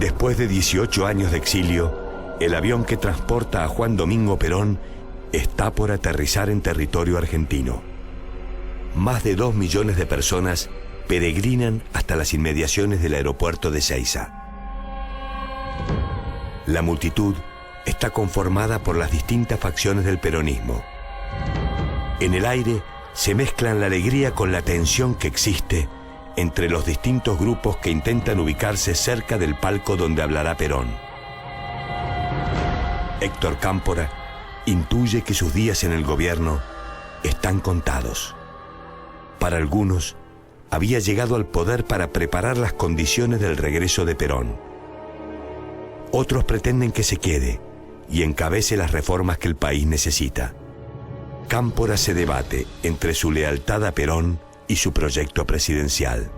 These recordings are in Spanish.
Después de 18 años de exilio, el avión que transporta a Juan Domingo Perón está por aterrizar en territorio argentino. Más de 2 millones de personas peregrinan hasta las inmediaciones del aeropuerto de Ezeiza. La multitud está conformada por las distintas facciones del peronismo. En el aire se mezclan la alegría con la tensión que existe entre los distintos grupos que intentan ubicarse cerca del palco donde hablará Perón. Héctor Cámpora intuye que sus días en el gobierno están contados. Para algunos, había llegado al poder para preparar las condiciones del regreso de Perón. Otros pretenden que se quede y encabece las reformas que el país necesita. Cámpora se debate entre su lealtad a Perón y su proyecto presidencial.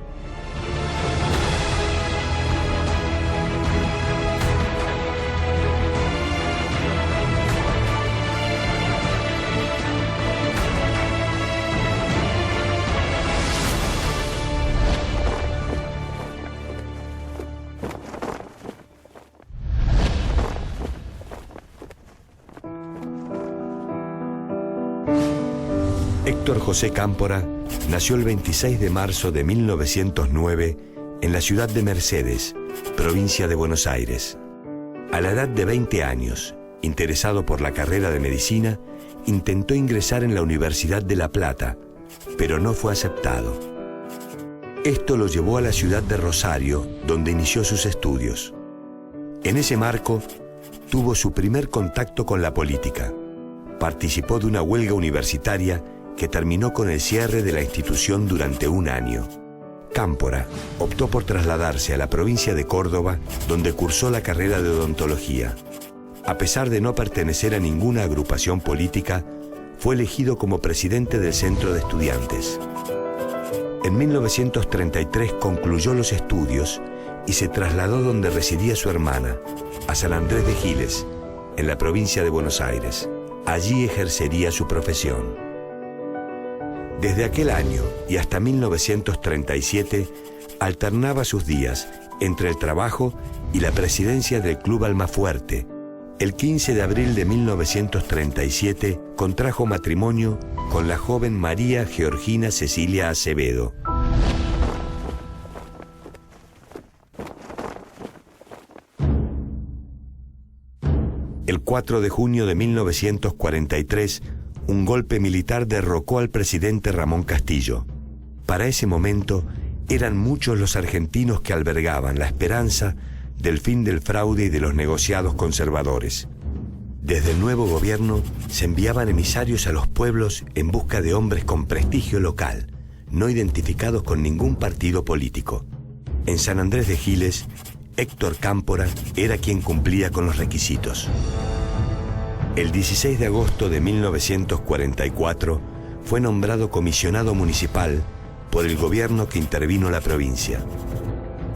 Héctor José Cámpora nació el 26 de marzo de 1909 en la ciudad de Mercedes, provincia de Buenos Aires. A la edad de 20 años, interesado por la carrera de medicina, intentó ingresar en la Universidad de La Plata, pero no fue aceptado. Esto lo llevó a la ciudad de Rosario, donde inició sus estudios. En ese marco, tuvo su primer contacto con la política. Participó de una huelga universitaria que terminó con el cierre de la institución durante 1 año. Cámpora optó por trasladarse a la provincia de Córdoba, donde cursó la carrera de odontología. A pesar de no pertenecer a ninguna agrupación política, fue elegido como presidente del Centro de Estudiantes. En 1933 concluyó los estudios y se trasladó donde residía su hermana, a San Andrés de Giles, en la provincia de Buenos Aires. Allí ejercería su profesión. Desde aquel año y hasta 1937, alternaba sus días entre el trabajo y la presidencia del Club Almafuerte. El 15 de abril de 1937 contrajo matrimonio con la joven María Georgina Cecilia Acevedo. El 4 de junio de 1943, un golpe militar derrocó al presidente Ramón Castillo. Para ese momento, eran muchos los argentinos que albergaban la esperanza del fin del fraude y de los negociados conservadores. Desde el nuevo gobierno se enviaban emisarios a los pueblos en busca de hombres con prestigio local, no identificados con ningún partido político. En San Andrés de Giles, Héctor Cámpora era quien cumplía con los requisitos. El 16 de agosto de 1944 fue nombrado comisionado municipal por el gobierno que intervino la provincia.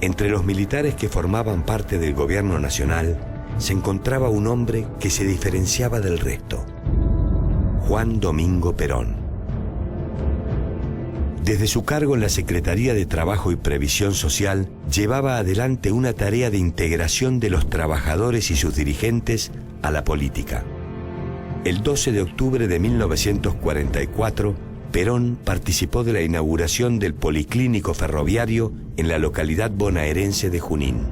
Entre los militares que formaban parte del gobierno nacional se encontraba un hombre que se diferenciaba del resto: Juan Domingo Perón. Desde su cargo en la Secretaría de Trabajo y Previsión Social, llevaba adelante una tarea de integración de los trabajadores y sus dirigentes a la política. El 12 de octubre de 1944, Perón participó de la inauguración del Policlínico Ferroviario en la localidad bonaerense de Junín.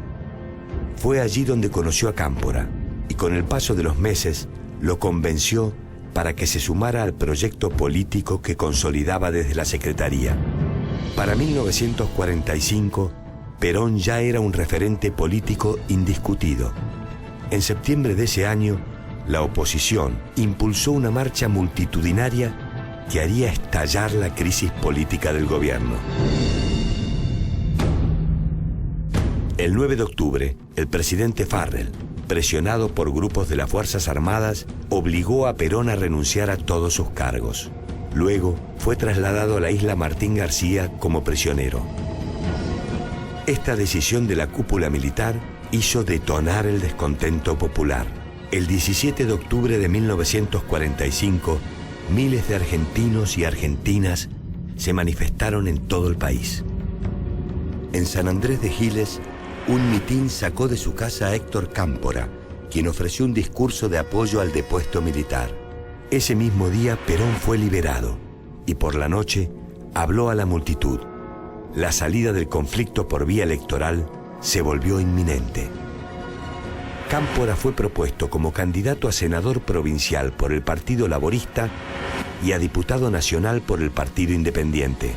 Fue allí donde conoció a Cámpora y con el paso de los meses lo convenció para que se sumara al proyecto político que consolidaba desde la Secretaría. Para 1945, Perón ya era un referente político indiscutido. En septiembre de ese año, la oposición impulsó una marcha multitudinaria que haría estallar la crisis política del gobierno. El 9 de octubre, el presidente Farrell, presionado por grupos de las Fuerzas Armadas, obligó a Perón a renunciar a todos sus cargos. Luego fue trasladado a la isla Martín García como prisionero. Esta decisión de la cúpula militar hizo detonar el descontento popular. El 17 de octubre de 1945, miles de argentinos y argentinas se manifestaron en todo el país. En San Andrés de Giles, un mitin sacó de su casa a Héctor Cámpora, quien ofreció un discurso de apoyo al depuesto militar. Ese mismo día Perón fue liberado y por la noche habló a la multitud. La salida del conflicto por vía electoral se volvió inminente. Cámpora fue propuesto como candidato a senador provincial por el Partido Laborista y a diputado nacional por el Partido Independiente.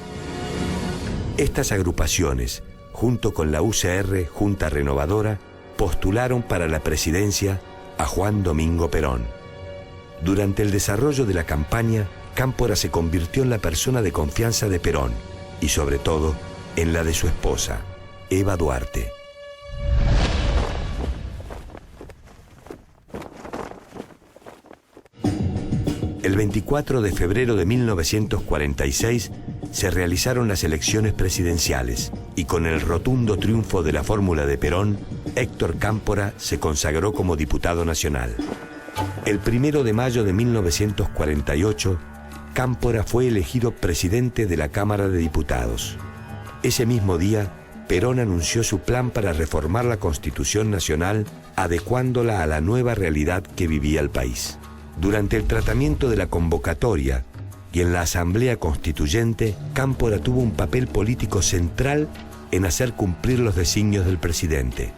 Estas agrupaciones, junto con la UCR, Junta Renovadora, postularon para la presidencia a Juan Domingo Perón. Durante el desarrollo de la campaña, Cámpora se convirtió en la persona de confianza de Perón y, sobre todo, en la de su esposa, Eva Duarte. El 24 de febrero de 1946 se realizaron las elecciones presidenciales y con el rotundo triunfo de la fórmula de Perón, Héctor Cámpora se consagró como diputado nacional. El 1 de mayo de 1948, Cámpora fue elegido presidente de la Cámara de Diputados. Ese mismo día, Perón anunció su plan para reformar la Constitución Nacional, adecuándola a la nueva realidad que vivía el país. Durante el tratamiento de la convocatoria y en la Asamblea Constituyente, Cámpora tuvo un papel político central en hacer cumplir los designios del presidente.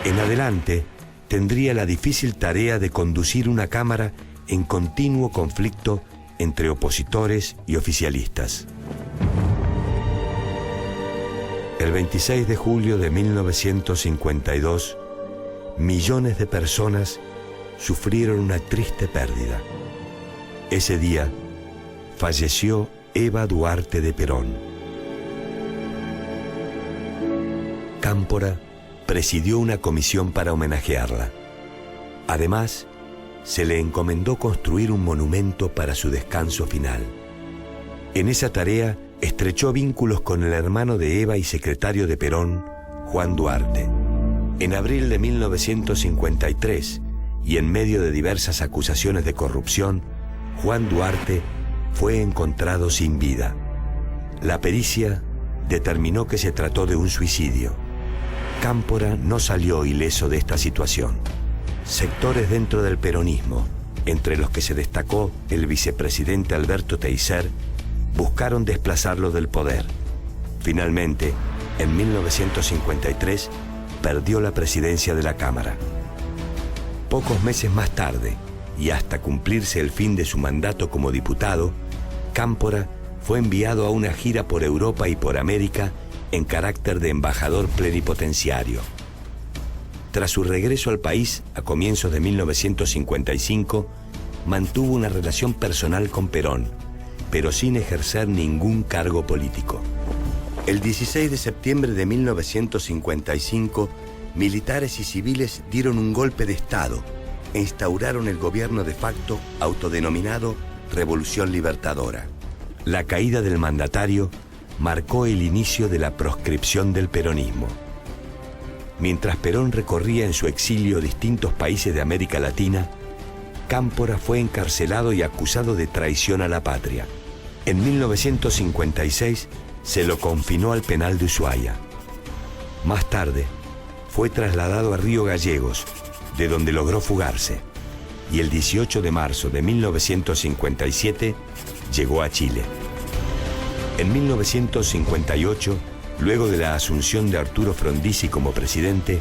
En adelante, tendría la difícil tarea de conducir una Cámara en continuo conflicto entre opositores y oficialistas. El 26 de julio de 1952, millones de personas sufrieron una triste pérdida. Ese día falleció Eva Duarte de Perón. Cámpora presidió una comisión para homenajearla. Además, se le encomendó construir un monumento para su descanso final. En esa tarea estrechó vínculos con el hermano de Eva y secretario de Perón, Juan Duarte. En abril de 1953, y en medio de diversas acusaciones de corrupción, Juan Duarte fue encontrado sin vida. La pericia determinó que se trató de un suicidio. Cámpora no salió ileso de esta situación. Sectores dentro del peronismo, entre los que se destacó el vicepresidente Alberto Teisser, buscaron desplazarlo del poder. Finalmente, en 1953, perdió la presidencia de la Cámara. Pocos meses más tarde, y hasta cumplirse el fin de su mandato como diputado, Cámpora fue enviado a una gira por Europa y por América en carácter de embajador plenipotenciario. Tras su regreso al país a comienzos de 1955, mantuvo una relación personal con Perón, pero sin ejercer ningún cargo político. El 16 de septiembre de 1955, militares y civiles dieron un golpe de Estado e instauraron el gobierno de facto autodenominado Revolución Libertadora. La caída del mandatario marcó el inicio de la proscripción del peronismo. Mientras Perón recorría en su exilio distintos países de América Latina, Cámpora fue encarcelado y acusado de traición a la patria. En 1956 se lo confinó al penal de Ushuaia. Más tarde, fue trasladado a Río Gallegos, de donde logró fugarse, y el 18 de marzo de 1957 llegó a Chile. En 1958, luego de la asunción de Arturo Frondizi como presidente,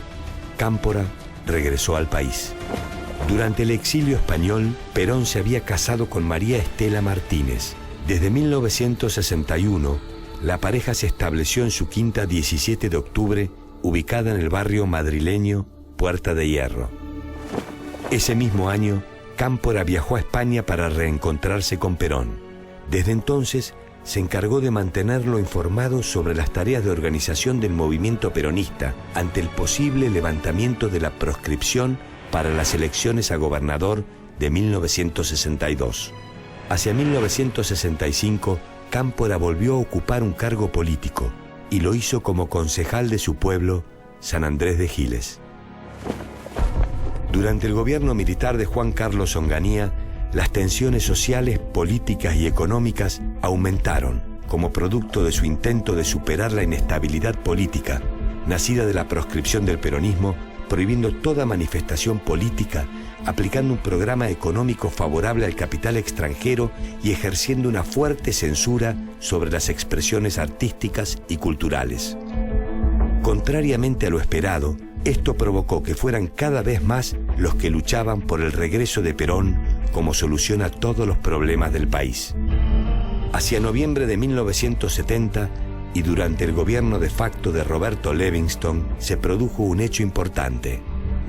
Cámpora regresó al país. Durante el exilio español, Perón se había casado con María Estela Martínez. Desde 1961, la pareja se estableció en su quinta 17 de octubre, ubicada en el barrio madrileño Puerta de Hierro. Ese mismo año, Cámpora viajó a España para reencontrarse con Perón. Desde entonces, se encargó de mantenerlo informado sobre las tareas de organización del movimiento peronista ante el posible levantamiento de la proscripción para las elecciones a gobernador de 1962. Hacia 1965, Cámpora volvió a ocupar un cargo político y lo hizo como concejal de su pueblo, San Andrés de Giles. Durante el gobierno militar de Juan Carlos Onganía, las tensiones sociales, políticas y económicas aumentaron como producto de su intento de superar la inestabilidad política nacida de la proscripción del peronismo, prohibiendo toda manifestación política, aplicando un programa económico favorable al capital extranjero y ejerciendo una fuerte censura sobre las expresiones artísticas y culturales. Contrariamente a lo esperado, esto provocó que fueran cada vez más los que luchaban por el regreso de Perón como solución a todos los problemas del país. Hacia noviembre de 1970, y durante el gobierno de facto de Roberto Livingston, se produjo un hecho importante.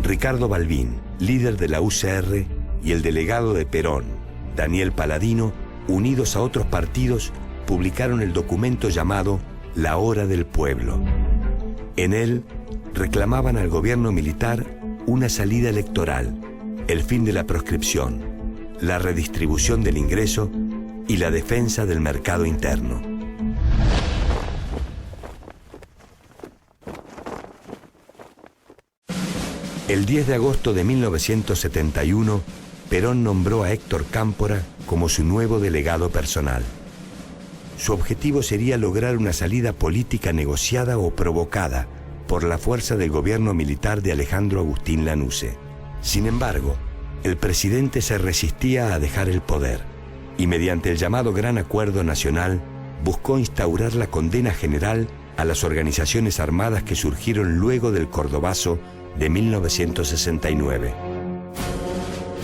Ricardo Balbín, líder de la UCR, y el delegado de Perón, Daniel Paladino, unidos a otros partidos, publicaron el documento llamado La Hora del Pueblo. En él, reclamaban al gobierno militar una salida electoral, el fin de la proscripción, la redistribución del ingreso y la defensa del mercado interno. El 10 de agosto de 1971, Perón nombró a Héctor Cámpora como su nuevo delegado personal. Su objetivo sería lograr una salida política negociada o provocada por la fuerza del gobierno militar de Alejandro Agustín Lanusse. Sin embargo, el presidente se resistía a dejar el poder y mediante el llamado Gran Acuerdo Nacional buscó instaurar la condena general a las organizaciones armadas que surgieron luego del Cordobazo de 1969.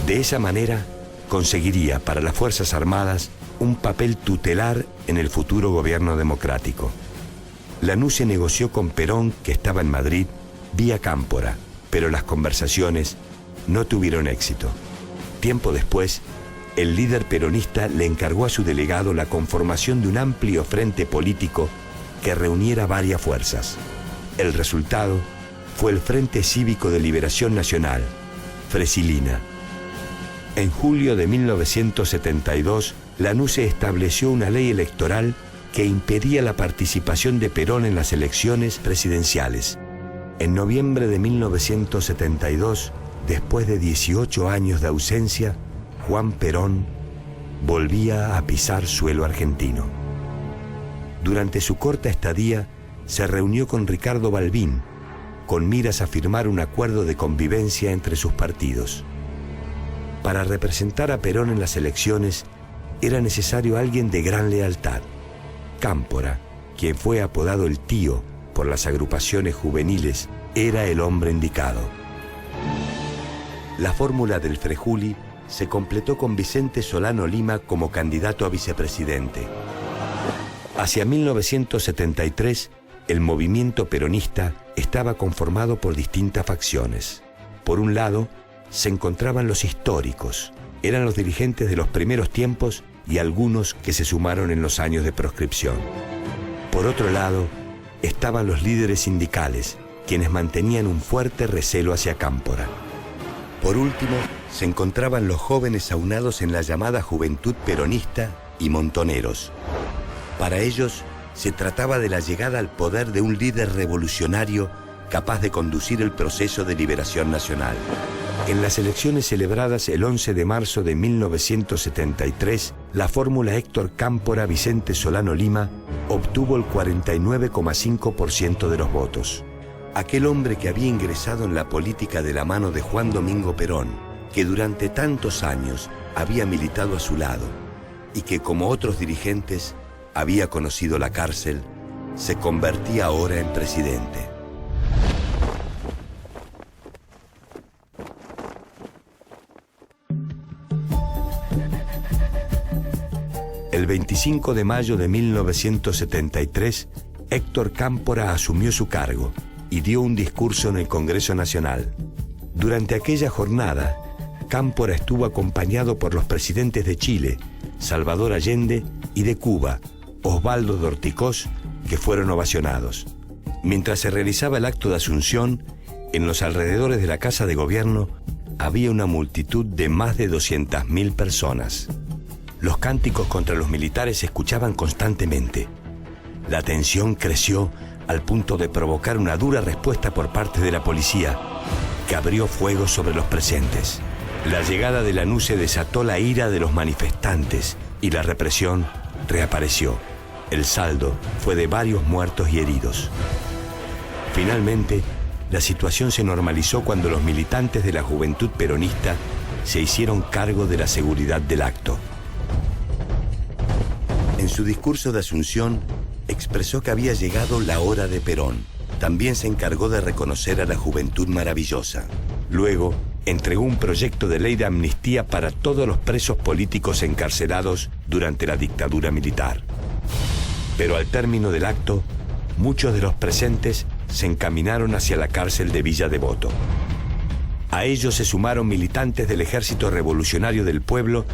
De esa manera, conseguiría para las Fuerzas Armadas un papel tutelar en el futuro gobierno democrático. Lanusse negoció con Perón, que estaba en Madrid, vía Cámpora, pero las conversaciones no tuvieron éxito. Tiempo después, el líder peronista le encargó a su delegado la conformación de un amplio frente político que reuniera varias fuerzas. El resultado fue el Frente Cívico de Liberación Nacional, Fresilina. En julio de 1972, Lanusse estableció una ley electoral que impedía la participación de Perón en las elecciones presidenciales. En noviembre de 1972, después de 18 años de ausencia, Juan Perón volvía a pisar suelo argentino. Durante su corta estadía, se reunió con Ricardo Balbín, con miras a firmar un acuerdo de convivencia entre sus partidos. Para representar a Perón en las elecciones, era necesario alguien de gran lealtad. Cámpora, quien fue apodado el Tío por las agrupaciones juveniles, era el hombre indicado. La fórmula del Frejuli se completó con Vicente Solano Lima como candidato a vicepresidente. Hacia 1973, el movimiento peronista estaba conformado por distintas facciones. Por un lado, se encontraban los históricos, eran los dirigentes de los primeros tiempos y algunos que se sumaron en los años de proscripción. Por otro lado, estaban los líderes sindicales, quienes mantenían un fuerte recelo hacia Cámpora. Por último, se encontraban los jóvenes aunados en la llamada Juventud Peronista y montoneros. Para ellos, se trataba de la llegada al poder de un líder revolucionario capaz de conducir el proceso de liberación nacional. En las elecciones celebradas el 11 de marzo de 1973, la fórmula Héctor Cámpora-Vicente Solano Lima obtuvo el 49,5% de los votos. Aquel hombre que había ingresado en la política de la mano de Juan Domingo Perón, que durante tantos años había militado a su lado y que, como otros dirigentes, había conocido la cárcel, se convertía ahora en presidente. El 25 de mayo de 1973, Héctor Cámpora asumió su cargo y dio un discurso en el Congreso Nacional. Durante aquella jornada, Cámpora estuvo acompañado por los presidentes de Chile, Salvador Allende, y de Cuba, Osvaldo Dorticós, que fueron ovacionados. Mientras se realizaba el acto de asunción, en los alrededores de la Casa de Gobierno había una multitud de más de 200.000 personas. Los cánticos contra los militares se escuchaban constantemente. La tensión creció al punto de provocar una dura respuesta por parte de la policía, que abrió fuego sobre los presentes. La llegada de Lanusse desató la ira de los manifestantes y la represión reapareció. El saldo fue de varios muertos y heridos. Finalmente, la situación se normalizó cuando los militantes de la Juventud Peronista se hicieron cargo de la seguridad del acto. En su discurso de Asunción, expresó que había llegado la hora de Perón. También se encargó de reconocer a la Juventud Maravillosa. Luego, entregó un proyecto de ley de amnistía para todos los presos políticos encarcelados durante la dictadura militar. Pero al término del acto, muchos de los presentes se encaminaron hacia la cárcel de Villa Devoto. A ellos se sumaron militantes del Ejército Revolucionario del Pueblo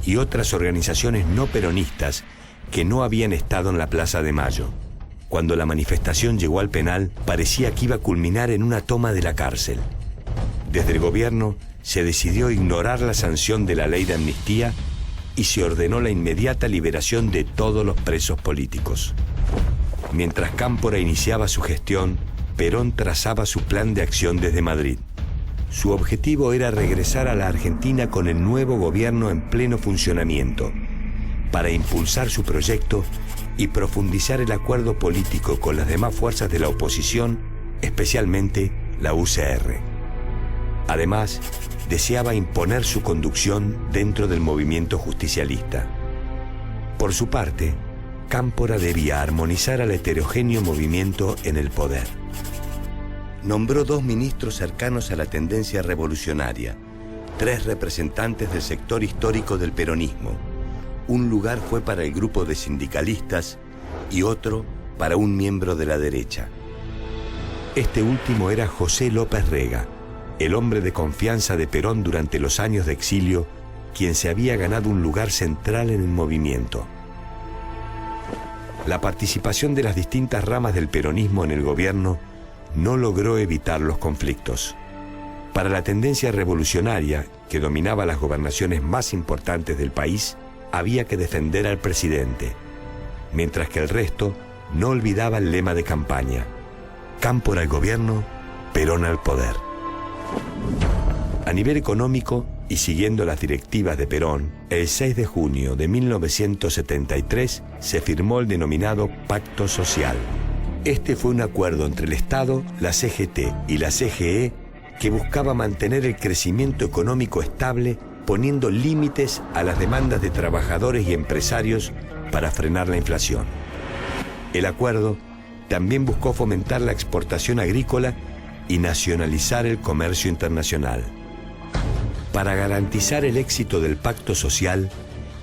y otras organizaciones no peronistas que no habían estado en la Plaza de Mayo. Cuando la manifestación llegó al penal, parecía que iba a culminar en una toma de la cárcel. Desde el gobierno se decidió ignorar la sanción de la ley de amnistía y se ordenó la inmediata liberación de todos los presos políticos. Mientras Cámpora iniciaba su gestión, Perón trazaba su plan de acción desde Madrid. Su objetivo era regresar a la Argentina con el nuevo gobierno en pleno funcionamiento, para impulsar su proyecto y profundizar el acuerdo político con las demás fuerzas de la oposición, especialmente la UCR. Además, deseaba imponer su conducción dentro del movimiento justicialista. Por su parte, Cámpora debía armonizar al heterogéneo movimiento en el poder. Nombró 2 ministros cercanos a la tendencia revolucionaria, 3 representantes del sector histórico del peronismo. Un lugar fue para el grupo de sindicalistas y otro para un miembro de la derecha. Este último era José López Rega, el hombre de confianza de Perón durante los años de exilio, quien se había ganado un lugar central en el movimiento. La participación de las distintas ramas del peronismo en el gobierno no logró evitar los conflictos. Para la tendencia revolucionaria, que dominaba las gobernaciones más importantes del país, había que defender al presidente, mientras que el resto no olvidaba el lema de campaña: Cámpora al gobierno, Perón al poder. A nivel económico, y siguiendo las directivas de Perón, el 6 de junio de 1973 se firmó el denominado Pacto Social. Este fue un acuerdo entre el Estado, la CGT y la CGE que buscaba mantener el crecimiento económico estable, poniendo límites a las demandas de trabajadores y empresarios para frenar la inflación. El acuerdo también buscó fomentar la exportación agrícola y nacionalizar el comercio internacional. Para garantizar el éxito del Pacto Social,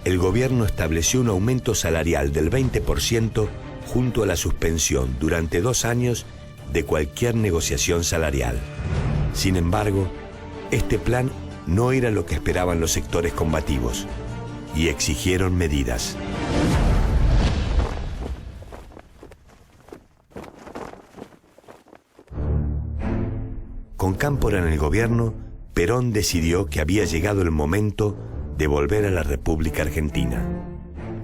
el gobierno estableció un aumento salarial del 20% junto a la suspensión durante 2 años de cualquier negociación salarial. Sin embargo, este plan no era lo que esperaban los sectores combativos y exigieron medidas. Con Cámpora en el gobierno, Perón decidió que había llegado el momento de volver a la República Argentina.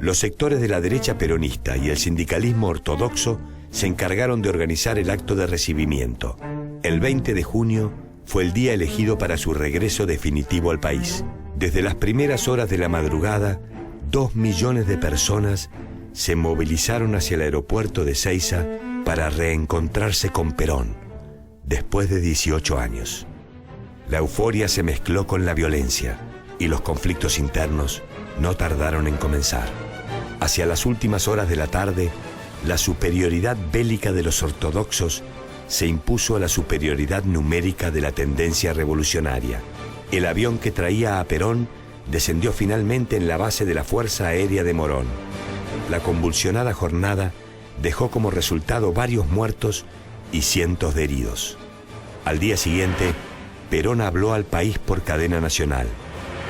Los sectores de la derecha peronista y el sindicalismo ortodoxo se encargaron de organizar el acto de recibimiento. El 20 de junio fue el día elegido para su regreso definitivo al país. Desde las primeras horas de la madrugada, 2 millones de personas se movilizaron hacia el aeropuerto de Ezeiza para reencontrarse con Perón, después de 18 años. La euforia se mezcló con la violencia y los conflictos internos no tardaron en comenzar. Hacia las últimas horas de la tarde, la superioridad bélica de los ortodoxos se impuso a la superioridad numérica de la tendencia revolucionaria. El avión que traía a Perón descendió finalmente en la base de la Fuerza Aérea de Morón. La convulsionada jornada dejó como resultado varios muertos y cientos de heridos. Al día siguiente, Perón habló al país por cadena nacional.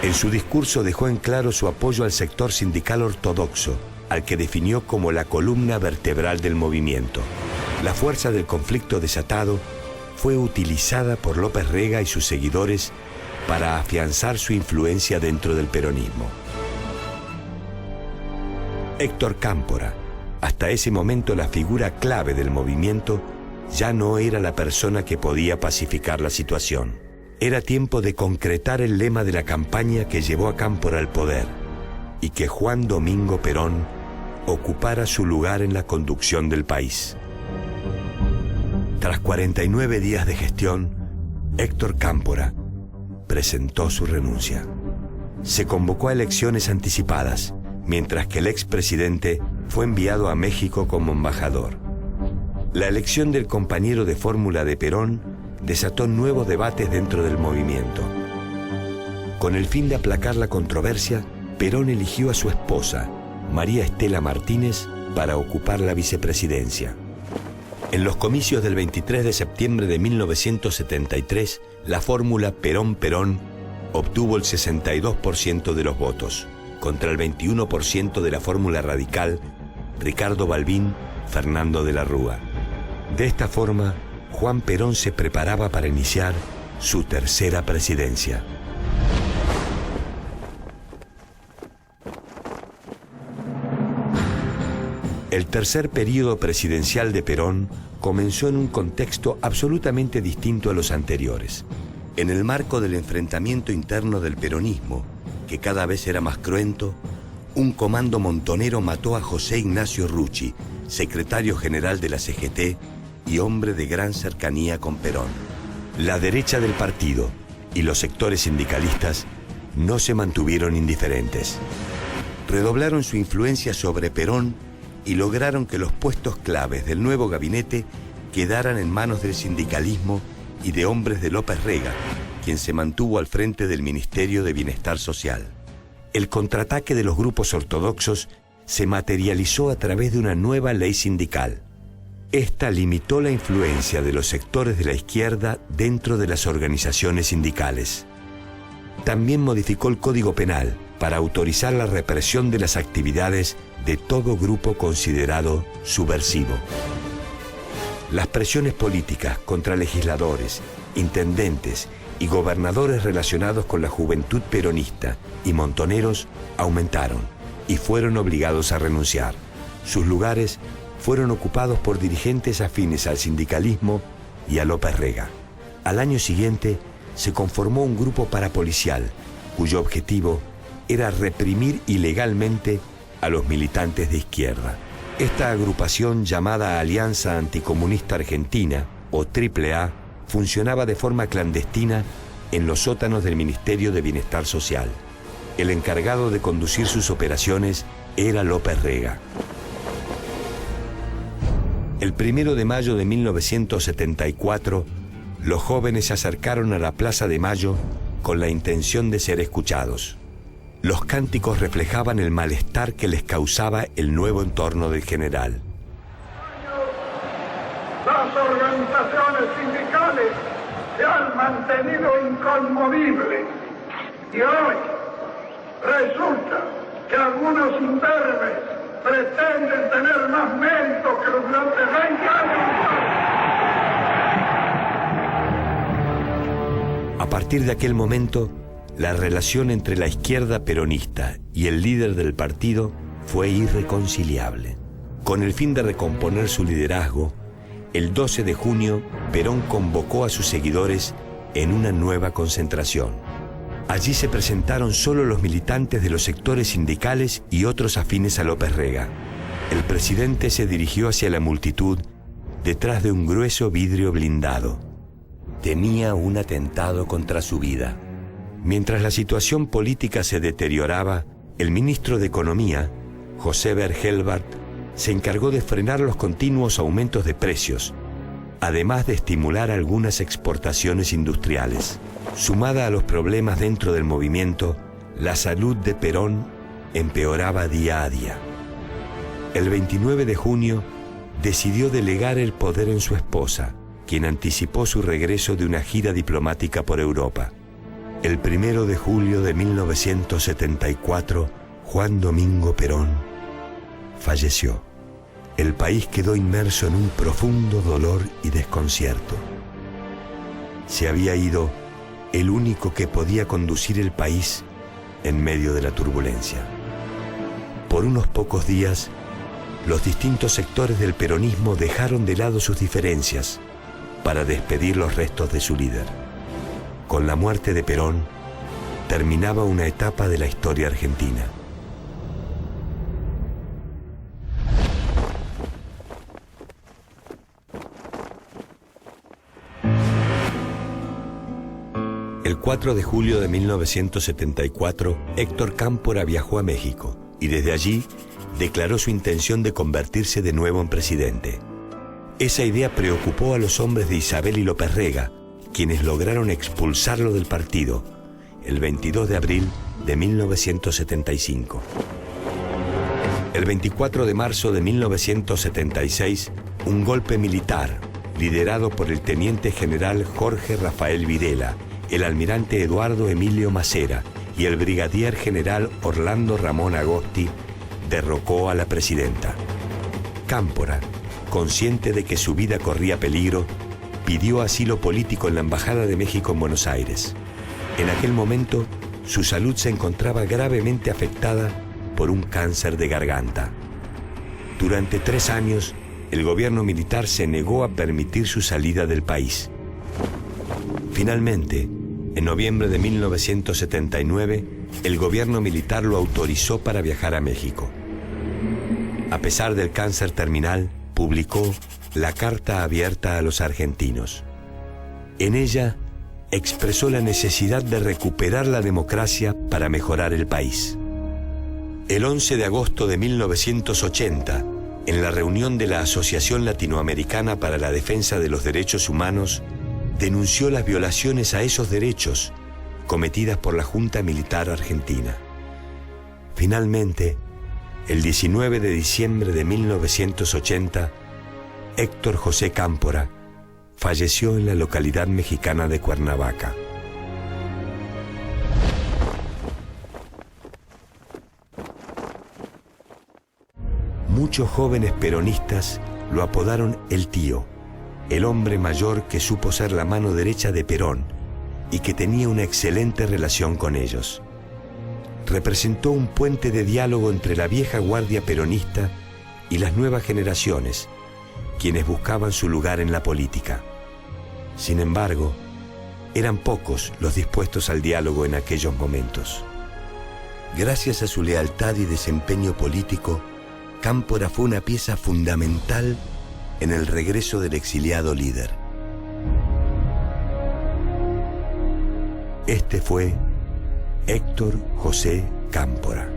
En su discurso dejó en claro su apoyo al sector sindical ortodoxo, al que definió como la columna vertebral del movimiento. La fuerza del conflicto desatado fue utilizada por López Rega y sus seguidores para afianzar su influencia dentro del peronismo. Héctor Cámpora, hasta ese momento la figura clave del movimiento, ya no era la persona que podía pacificar la situación. Era tiempo de concretar el lema de la campaña que llevó a Cámpora al poder y que Juan Domingo Perón ocupara su lugar en la conducción del país. Tras 49 días de gestión, Héctor Cámpora presentó su renuncia. Se convocó a elecciones anticipadas, mientras que el expresidente fue enviado a México como embajador. La elección del compañero de fórmula de Perón desató nuevos debates dentro del movimiento. Con el fin de aplacar la controversia, Perón eligió a su esposa, María Estela Martínez, para ocupar la vicepresidencia. En los comicios del 23 de septiembre de 1973, la fórmula Perón-Perón obtuvo el 62% de los votos, contra el 21% de la fórmula radical Ricardo Balbín, Fernando de la Rúa. De esta forma, Juan Perón se preparaba para iniciar su tercera presidencia. El tercer período presidencial de Perón comenzó en un contexto absolutamente distinto a los anteriores. En el marco del enfrentamiento interno del peronismo, que cada vez era más cruento, un comando montonero mató a José Ignacio Rucci, secretario general de la CGT y hombre de gran cercanía con Perón. La derecha del partido y los sectores sindicalistas no se mantuvieron indiferentes. Redoblaron su influencia sobre Perón y lograron que los puestos claves del nuevo gabinete quedaran en manos del sindicalismo y de hombres de López Rega, quien se mantuvo al frente del Ministerio de Bienestar Social. El contraataque de los grupos ortodoxos se materializó a través de una nueva ley sindical. Esta limitó la influencia de los sectores de la izquierda dentro de las organizaciones sindicales. También modificó el Código Penal para autorizar la represión de las actividades de todo grupo considerado subversivo. Las presiones políticas contra legisladores, intendentes y gobernadores relacionados con la juventud peronista y montoneros aumentaron y fueron obligados a renunciar. Sus lugares fueron ocupados por dirigentes afines al sindicalismo y a López Rega. Al año siguiente se conformó un grupo parapolicial cuyo objetivo era reprimir ilegalmente a los militantes de izquierda. Esta agrupación, llamada Alianza Anticomunista Argentina, o AAA, funcionaba de forma clandestina en los sótanos del Ministerio de Bienestar Social. El encargado de conducir sus operaciones era López Rega. El 1 de mayo de 1974, los jóvenes se acercaron a la Plaza de Mayo con la intención de ser escuchados. Los cánticos reflejaban el malestar que les causaba el nuevo entorno del general. Las organizaciones sindicales se han mantenido inconmovibles y hoy resulta que algunos imberbes pretenden tener más mérito que los durante 20 años. A partir de aquel momento, la relación entre la izquierda peronista y el líder del partido fue irreconciliable. Con el fin de recomponer su liderazgo, el 12 de junio, Perón convocó a sus seguidores en una nueva concentración. Allí se presentaron solo los militantes de los sectores sindicales y otros afines a López Rega. El presidente se dirigió hacia la multitud detrás de un grueso vidrio blindado. Temía un atentado contra su vida. Mientras la situación política se deterioraba, el ministro de Economía, José Bergelbart, se encargó de frenar los continuos aumentos de precios, además de estimular algunas exportaciones industriales. Sumada a los problemas dentro del movimiento, la salud de Perón empeoraba día a día. El 29 de junio decidió delegar el poder en su esposa, quien anticipó su regreso de una gira diplomática por Europa. El 1 de julio de 1974, Juan Domingo Perón falleció. El país quedó inmerso en un profundo dolor y desconcierto. Se había ido el único que podía conducir el país en medio de la turbulencia. Por unos pocos días, los distintos sectores del peronismo dejaron de lado sus diferencias para despedir los restos de su líder. Con la muerte de Perón, terminaba una etapa de la historia argentina. El 4 de julio de 1974, Héctor Cámpora viajó a México y desde allí declaró su intención de convertirse de nuevo en presidente. Esa idea preocupó a los hombres de Isabel y López Rega, quienes lograron expulsarlo del partido el 22 de abril de 1975. El 24 de marzo de 1976, un golpe militar, liderado por el teniente general Jorge Rafael Videla, el almirante Eduardo Emilio Macera y el brigadier general Orlando Ramón Agosti, derrocó a la presidenta. Cámpora, consciente de que su vida corría peligro, pidió asilo político en la Embajada de México en Buenos Aires. En aquel momento, su salud se encontraba gravemente afectada por un cáncer de garganta. Durante 3 años, el gobierno militar se negó a permitir su salida del país. Finalmente, en noviembre de 1979, el gobierno militar lo autorizó para viajar a México. A pesar del cáncer terminal, publicó la Carta Abierta a los Argentinos. En ella, expresó la necesidad de recuperar la democracia para mejorar el país. El 11 de agosto de 1980, en la reunión de la Asociación Latinoamericana para la Defensa de los Derechos Humanos, denunció las violaciones a esos derechos cometidas por la Junta Militar Argentina. Finalmente, el 19 de diciembre de 1980, Héctor José Cámpora falleció en la localidad mexicana de Cuernavaca. Muchos jóvenes peronistas lo apodaron el tío, el hombre mayor que supo ser la mano derecha de Perón y que tenía una excelente relación con ellos. Representó un puente de diálogo entre la vieja guardia peronista y las nuevas generaciones, quienes buscaban su lugar en la política. Sin embargo, eran pocos los dispuestos al diálogo en aquellos momentos. Gracias a su lealtad y desempeño político, Cámpora fue una pieza fundamental en el regreso del exiliado líder. Este fue Héctor José Cámpora.